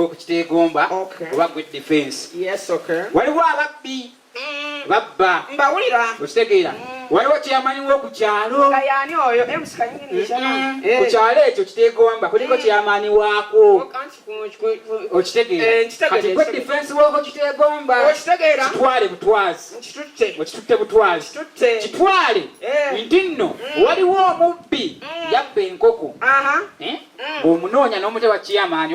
okukiteegomba oba good defense. Waliwo ababbi babba mbawulira okitegeera. Waliwo kyamanyi w'okukyalo kayani oyo emusika nyingi ku kyalo ekyo kiteegomba kuliko kyamaani waako okitegeera. Kati good defense w'oko kiteegomba kitwale butwazi okitutte butwazi kitwale nti nno waliwo omubbi yabba enkoko ng'omunoonya n'omuteba kyamaani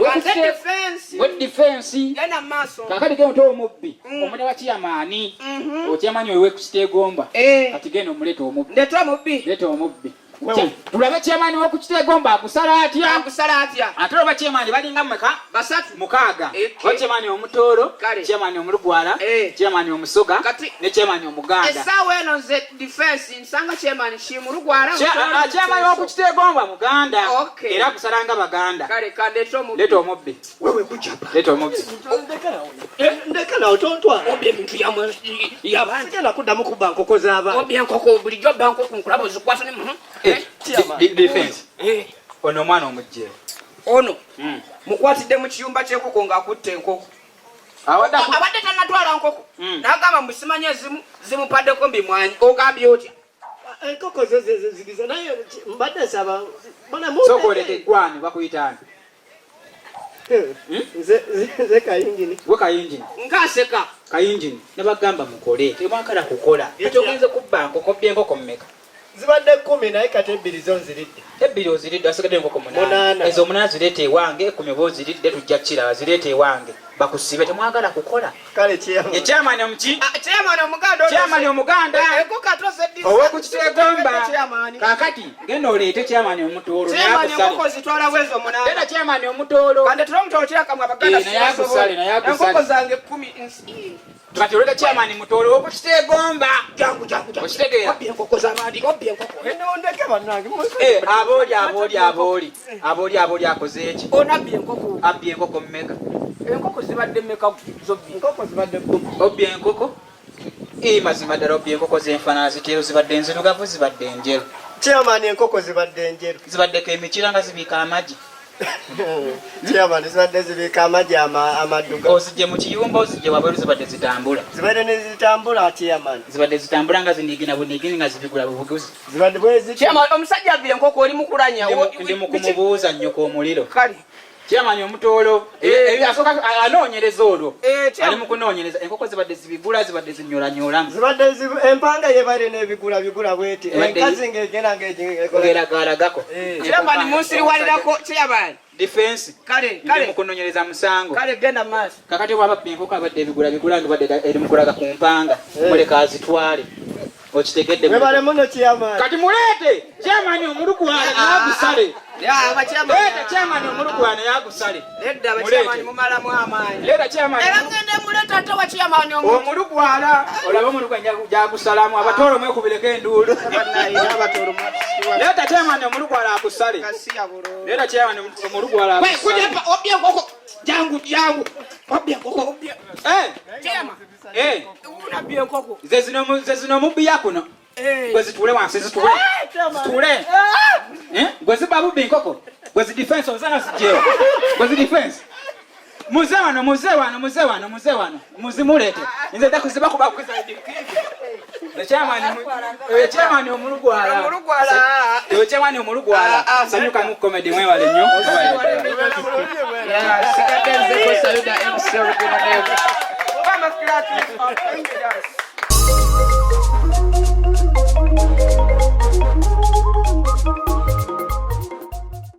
good defense kakati genda omutewa omubbi omuteba kyamaani okyamaani oyo wekukiteegomba kati genda omuleeta omubbi leeta omubbi tulabe kyamaani w'okukiteegomba akusala atya ate oba kyamaani balinga mumeka mukaaga oba kyamaani omutoolo kyamaani omulugwala kyamaani omusoga ne kyamaani omuganda essaawa eno nze defense nsanga kyamaani kimulugwala kyamaani w'okukiteegomba muganda era akusalanga baganda leeta omubbi leeta omubbi ndekanawo tontwala ebintu yabantu sigenda kuddamu kubba nkoko z'abantu obya enkoko bulijjo obba nkoko nkulaba ozikwata ne defense ono omwana omujje ono mukwatidde mu kiyumba ky'enkoko ng'akutte enkoko abadde tanatwala nkoko n'agamba mbusimanye zimupaddeko mbimwanyi ogambye otya enkoko zigize naye mbadde nsaba sokolete gwani bakuyitaani nze kayingini gwe kayingini nkaseka kayingini ne bagamba mukole temwagala kukola ekyogenze kubba nkoko byenkoko mmeka zibadde 10 naye kati 2 zo nziridde 2 oziridde asigadde enkoko 8 ezo 8 zireete ewange 10 boziridde tujja kukiraba zireete ewange bakusibe temwagala kukola kale ekyamaani omuki kyamaani omuganda owekukiteegomba kakati genda oleete kyamaani omutoolo leeta kyamaani omutoolo kati oleka kyamaani mutoolo okukiteegomba okitegeera abooli akoze eki abbye enkoko mmeka enkoko zibadde mmeka obbye enkoko mazima ddala obbye enkoko zenfaanana ziteero zibadde enzirugavu zibadde enjeru kyamaani enkoko zibadde enjeru zibaddeko emikira nga zibiika amagi kyamaani zibadde zibiika amagi amadduga ozijje mu kiyumba ozijje wabweru zibadde zitambula zibadde ne zitambula kyamaani zibadde zitambula nga zinigina bunigini nga zibigula bubuguzi zibadde bwezi omusajja abbye enkoko oli mukulanya ndi mu kumubuuza nnyoko omuliro kyamaani omutoolo asooka anoonyereza olwo ali mu kunoonyereza enkoko zibadde zibigula zibadde zinyoolanyoola zibadde empanga yebaire n'ebigula bweti enkazi ng'egenda ng'eragalagako kyamaani munsiriwalirako kyamaani defense ndi mu kunoonyereza musango genda maaso kakati bw'ababba enkoko abadde ebigula ngibadde eri mu kulaga ku mpanga muleka azitwale okitegedde kati muleete kyamaani omulugwala n'agusale leeta kyamaani omulugwala yagusale omulugwala olaba omulugwala gyagusalamu abatoolo mwekubireko enduulu leeta kyamaani omulugwala akusale leeta kyamaani omulugwala obbye enkoko jangu obbye enkoko ze zino omubbi yakuno gwe zituule wansi zituule gwe ziba bubbi nkoko gwe zi defense ozanga zijjeewo gwe zi defense muze wano muzimuleete nze dda kuziba kuba kukiza ekyamaani omulugwala sanyuka mu komedi mwewale nnyo sigadde nze ko Sayuda MC original name